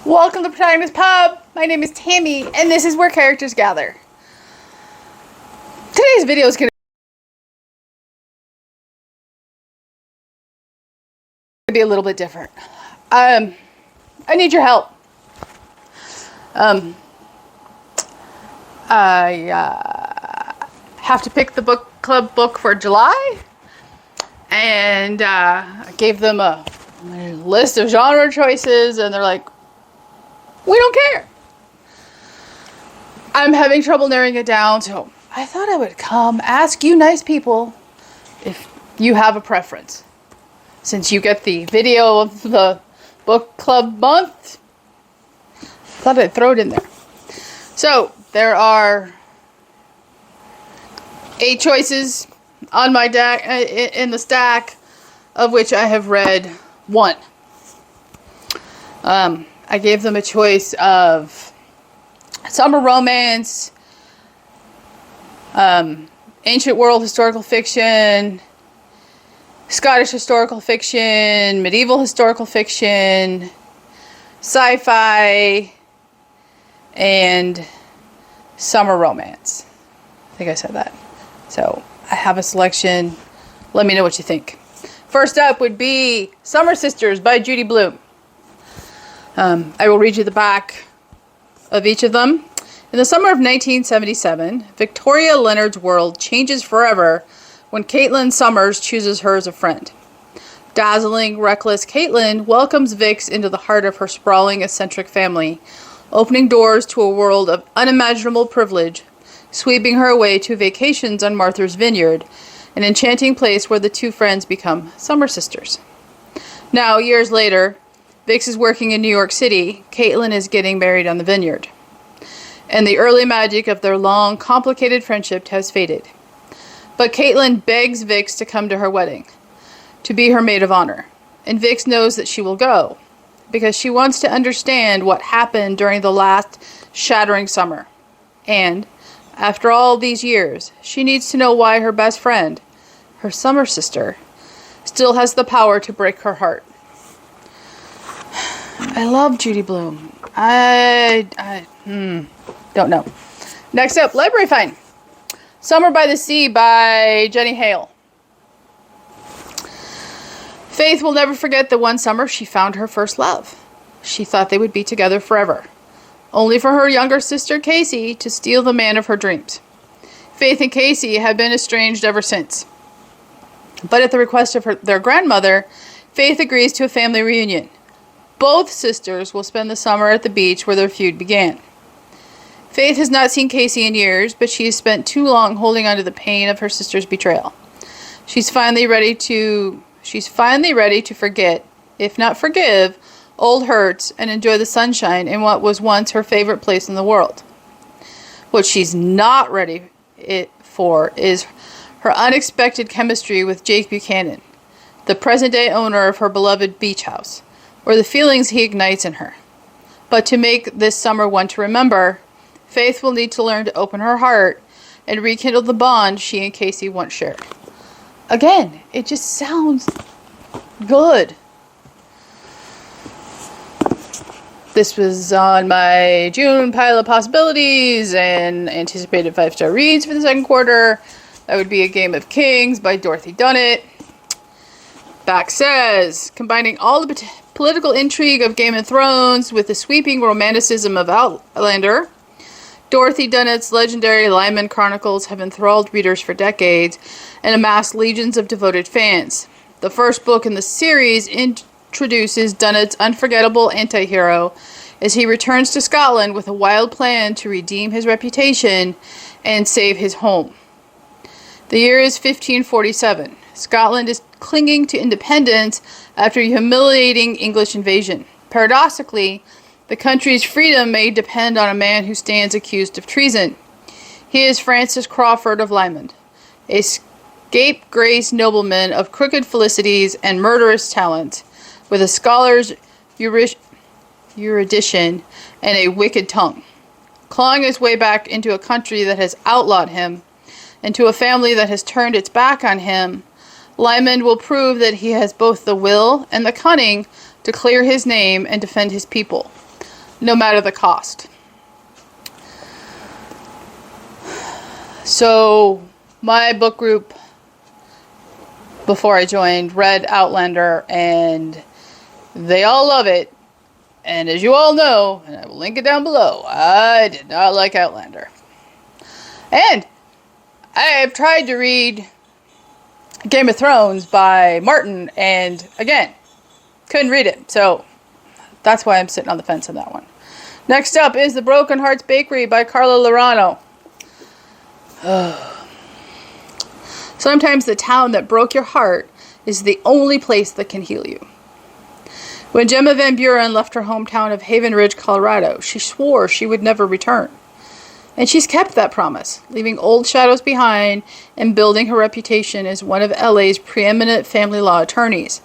Welcome to Protagonist Pub. My name is Tammy, and this is where characters gather. Today's video is going to be a little bit different. I need your help. I have to pick the book club book for July, and I gave them a list of genre choices, and they're like, we don't care. I'm having trouble narrowing it down, so I thought I would come ask you nice people if you have a preference. Since you get the video of the book club month, I thought I'd throw it in there. So, there are 8 choices on my deck, in the stack, of which I have read 1. I gave them a choice of summer romance, ancient world historical fiction, Scottish historical fiction, medieval historical fiction, sci-fi, and summer romance. I think I said that. So I have a selection. Let me know what you think. First up would be Summer Sisters by Judy Blume. I will read you the back of each of them. In the summer of 1977, Victoria Leonard's world changes forever when Caitlin Summers chooses her as a friend. Dazzling, reckless Caitlin welcomes Vix into the heart of her sprawling, eccentric family, opening doors to a world of unimaginable privilege, sweeping her away to vacations on Martha's Vineyard, an enchanting place where the two friends become summer sisters. Now, years later, Vix is working in New York City. Caitlin is getting married on the vineyard. And the early magic of their long, complicated friendship has faded. But Caitlin begs Vix to come to her wedding, to be her maid of honor. And Vix knows that she will go, because she wants to understand what happened during the last shattering summer. And, after all these years, she needs to know why her best friend, her summer sister, still has the power to break her heart. I love Judy Blume. I don't know. Next up, Library Find. Summer by the Sea by Jenny Hale. Faith will never forget the one summer she found her first love. She thought they would be together forever, only for her younger sister Casey to steal the man of her dreams. Faith and Casey have been estranged ever since. But at the request of their grandmother, Faith agrees to a family reunion. Both sisters will spend the summer at the beach where their feud began. Faith has not seen Casey in years, but she has spent too long holding on to the pain of her sister's betrayal. She's finally ready to forget, if not forgive, old hurts and enjoy the sunshine in what was once her favorite place in the world. What she's not ready for is her unexpected chemistry with Jake Buchanan, the present-day owner of her beloved beach house, or the feelings he ignites in her. But to make this summer one to remember, Faith will need to learn to open her heart and rekindle the bond she and Casey once shared. Again, it just sounds good. This was on my June pile of possibilities and anticipated 5-star reads for the second quarter. That would be A Game of Kings by Dorothy Dunnett. Back says, combining all the political intrigue of Game of Thrones with the sweeping romanticism of Outlander, Dorothy Dunnett's legendary Lyman Chronicles have enthralled readers for decades and amassed legions of devoted fans. The first book in the series introduces Dunnett's unforgettable anti-hero as he returns to Scotland with a wild plan to redeem his reputation and save his home. The year is 1547. Scotland is clinging to independence after a humiliating English invasion. Paradoxically, the country's freedom may depend on a man who stands accused of treason. He is Francis Crawford of Lymond, a scapegrace nobleman of crooked felicities and murderous talent, with a scholar's erudition and a wicked tongue. Clawing his way back into a country that has outlawed him, and to a family that has turned its back on him, Lyman will prove that he has both the will and the cunning to clear his name and defend his people. no matter the cost. So my book group before I joined read Outlander, and they all love it. And as you all know, and I will link it down below, I did not like Outlander. And I have tried to read Game of Thrones by Martin, and again, couldn't read it. So that's why I'm sitting on the fence on that one. Next up is The Broken Hearts Bakery by Carla Laureano. Sometimes the town that broke your heart is the only place that can heal you. When Gemma Van Buren left her hometown of Haven Ridge, Colorado, she swore she would never return. And she's kept that promise, leaving old shadows behind and building her reputation as one of LA's preeminent family law attorneys.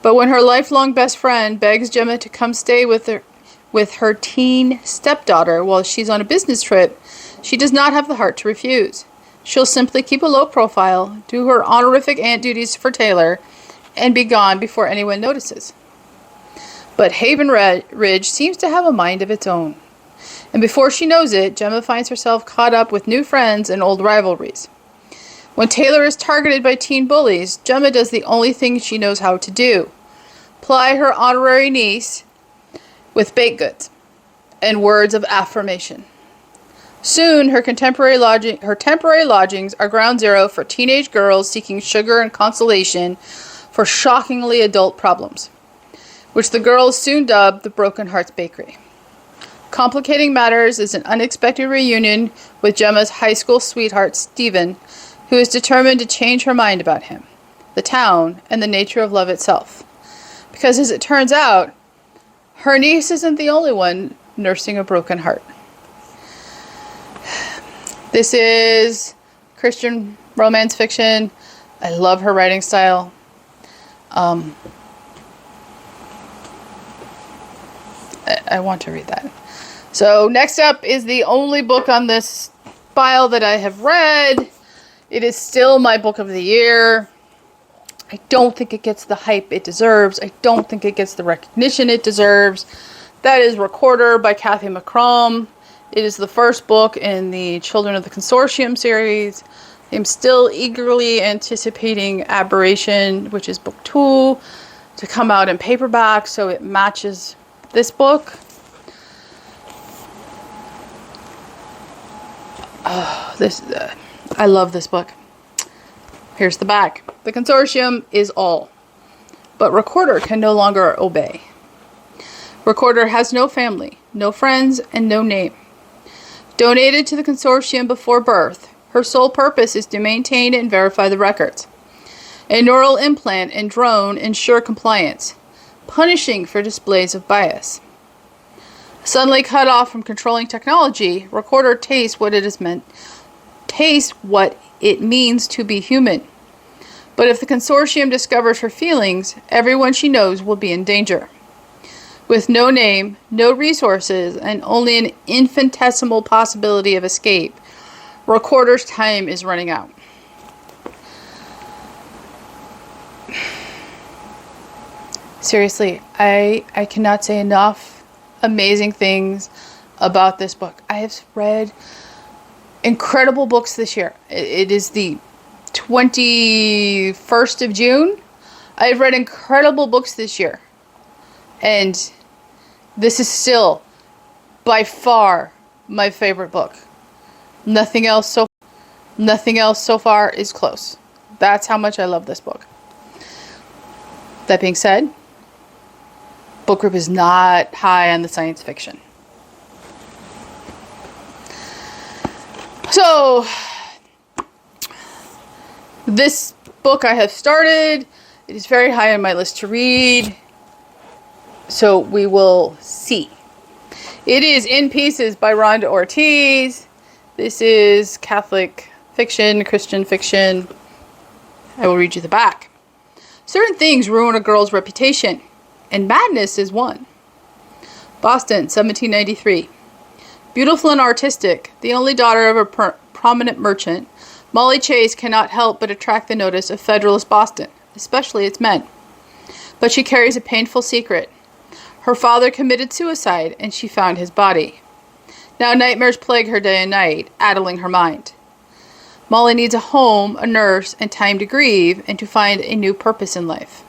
But when her lifelong best friend begs Gemma to come stay with her teen stepdaughter while she's on a business trip, she does not have the heart to refuse. She'll simply keep a low profile, do her honorific aunt duties for Taylor, and be gone before anyone notices. But Haven Ridge seems to have a mind of its own. And before she knows it, Gemma finds herself caught up with new friends and old rivalries. When Taylor is targeted by teen bullies, Gemma does the only thing she knows how to do: ply her honorary niece with baked goods and words of affirmation. Soon, her temporary lodgings are ground zero for teenage girls seeking sugar and consolation for shockingly adult problems, which the girls soon dub the Broken Hearts Bakery. Complicating matters is an unexpected reunion with Gemma's high school sweetheart, Stephen, who is determined to change her mind about him, the town, and the nature of love itself. Because as it turns out, her niece isn't the only one nursing a broken heart. This is Christian romance fiction. I love her writing style. I want to read that. So next up is the only book on this file that I have read. It is still my book of the year. I don't think it gets the hype it deserves. I don't think it gets the recognition it deserves. That is Recorder by Kathy McCrum. It is the first book in the Children of the Consortium series. I'm still eagerly anticipating Aberration, which is book 2, to come out in paperback so it matches this book. I love this book. Here's the back. The Consortium is all, but Recorder can no longer obey. Recorder has no family, no friends, and no name. Donated to the Consortium before birth, her sole purpose is to maintain and verify the records. A neural implant and drone ensure compliance, punishing for displays of bias. Suddenly cut off from controlling technology, Recorder tastes what it means to be human. But if the Consortium discovers her feelings, everyone she knows will be in danger. With no name, no resources, and only an infinitesimal possibility of escape, Recorder's time is running out. Seriously, I cannot say enough amazing things about this book. I have read incredible books this year. It is the 21st of June. I've read incredible books this year. And this is still, by far, my favorite book. Nothing else so far is close. That's how much I love this book. That being said, book group is not high on the science fiction. So, this book I have started. It is very high on my list to read. So we will see. It is In Pieces by Rhonda Ortiz. This is Catholic fiction, Christian fiction. I will read you the back. Certain things ruin a girl's reputation, and madness is one. Boston, 1793. Beautiful and artistic, the only daughter of a prominent merchant, Molly Chase cannot help but attract the notice of Federalist Boston, especially its men. But she carries a painful secret. Her father committed suicide, and she found his body. Now nightmares plague her day and night, addling her mind. Molly needs a home, a nurse, and time to grieve and to find a new purpose in life.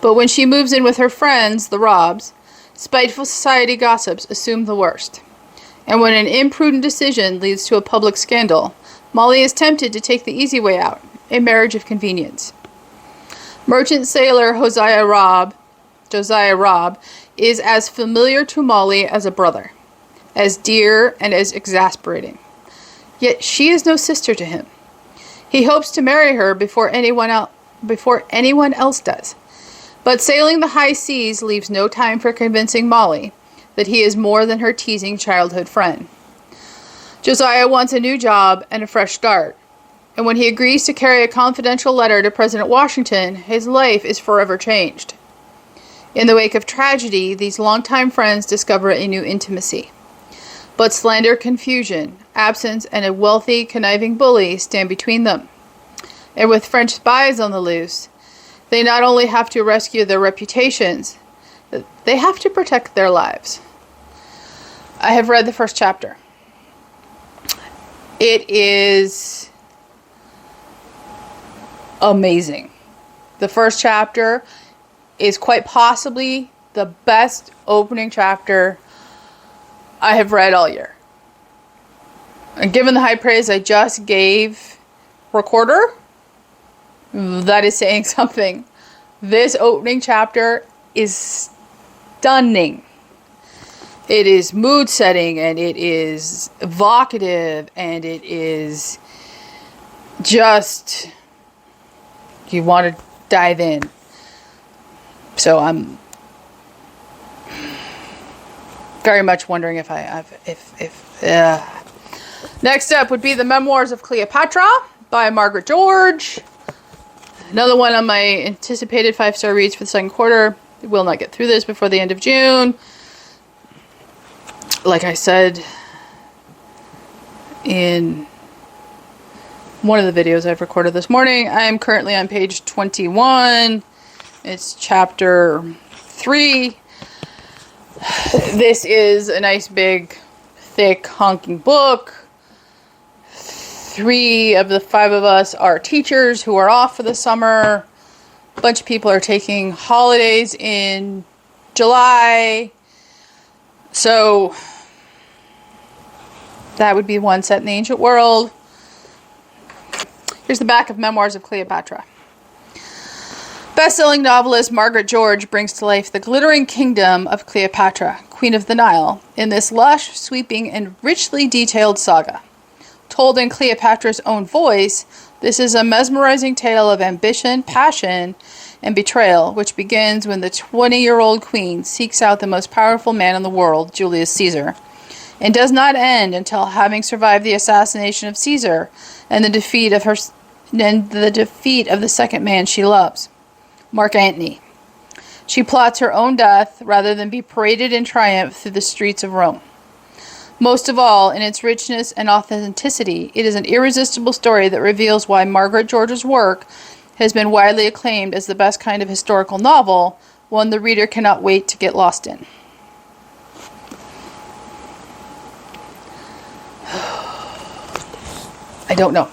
But when she moves in with her friends, the Robs, spiteful society gossips assume the worst. And when an imprudent decision leads to a public scandal, Molly is tempted to take the easy way out, a marriage of convenience. Merchant sailor Josiah Robb, is as familiar to Molly as a brother, as dear and as exasperating. Yet she is no sister to him. He hopes to marry her before anyone else does. But sailing the high seas leaves no time for convincing Molly that he is more than her teasing childhood friend. Josiah wants a new job and a fresh start, and when he agrees to carry a confidential letter to President Washington, his life is forever changed. In the wake of tragedy, these longtime friends discover a new intimacy. But slander, confusion, absence, and a wealthy, conniving bully stand between them. And with French spies on the loose, they not only have to rescue their reputations, they have to protect their lives. I have read the first chapter. It is amazing. The first chapter is quite possibly the best opening chapter I have read all year. And given the high praise I just gave Recorder, that is saying something. This opening chapter is stunning. It is mood setting, and it is evocative, and it is just, you want to dive in. So I'm very much wondering if Next up would be the Memoirs of Cleopatra by Margaret George. Another one on my anticipated 5-star reads for the second quarter. We will not get through this before the end of June. Like I said in one of the videos I've recorded this morning, I am currently on page 21. It's chapter 3. This is a nice big, thick, honking book. 3 of the 5 of us are teachers who are off for the summer. A bunch of people are taking holidays in July. So that would be one set in the ancient world. Here's the back of Memoirs of Cleopatra. Best-selling novelist Margaret George brings to life the glittering kingdom of Cleopatra, Queen of the Nile, in this lush, sweeping, and richly detailed saga. Told in Cleopatra's own voice, this is a mesmerizing tale of ambition, passion, and betrayal, which begins when the 20-year-old queen seeks out the most powerful man in the world, Julius Caesar, and does not end until, having survived the assassination of Caesar and the defeat of the second man she loves, Mark Antony. She plots her own death rather than be paraded in triumph through the streets of Rome. Most of all, in its richness and authenticity, it is an irresistible story that reveals why Margaret George's work has been widely acclaimed as the best kind of historical novel, one the reader cannot wait to get lost in. I don't know.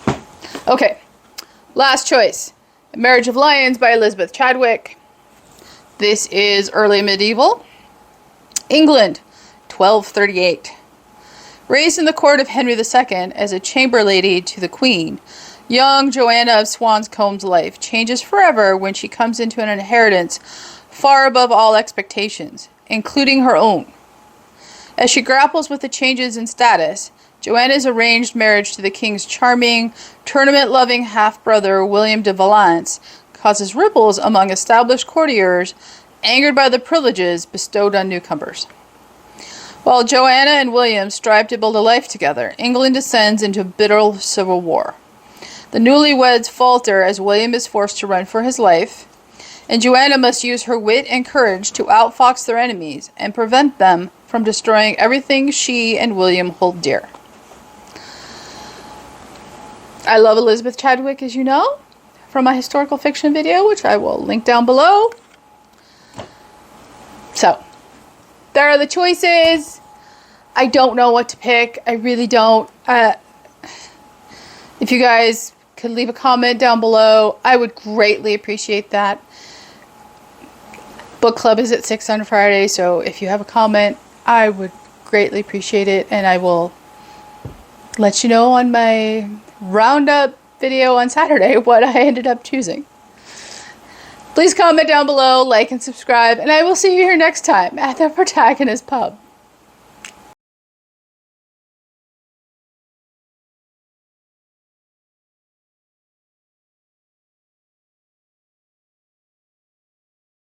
Okay, last choice. Marriage of Lions by Elizabeth Chadwick. This is early medieval England, 1238. Raised in the court of Henry II as a chamber lady to the Queen, young Joanna of Swanscomb's life changes forever when she comes into an inheritance far above all expectations, including her own. As she grapples with the changes in status, Joanna's arranged marriage to the king's charming, tournament-loving half-brother William de Valence causes ripples among established courtiers angered by the privileges bestowed on newcomers. While Joanna and William strive to build a life together, England descends into bitter civil war. The newlyweds falter as William is forced to run for his life, and Joanna must use her wit and courage to outfox their enemies and prevent them from destroying everything she and William hold dear. I love Elizabeth Chadwick, as you know, from my historical fiction video, which I will link down below. So, there are the choices. I don't know what to pick. I really don't. If you guys could leave a comment down below, I would greatly appreciate that. Book club is at 6 on Friday, so if you have a comment, I would greatly appreciate it, and I will let you know on my roundup video on Saturday what I ended up choosing. Please comment down below, like and subscribe, and I will see you here next time at the Protagonist Pub.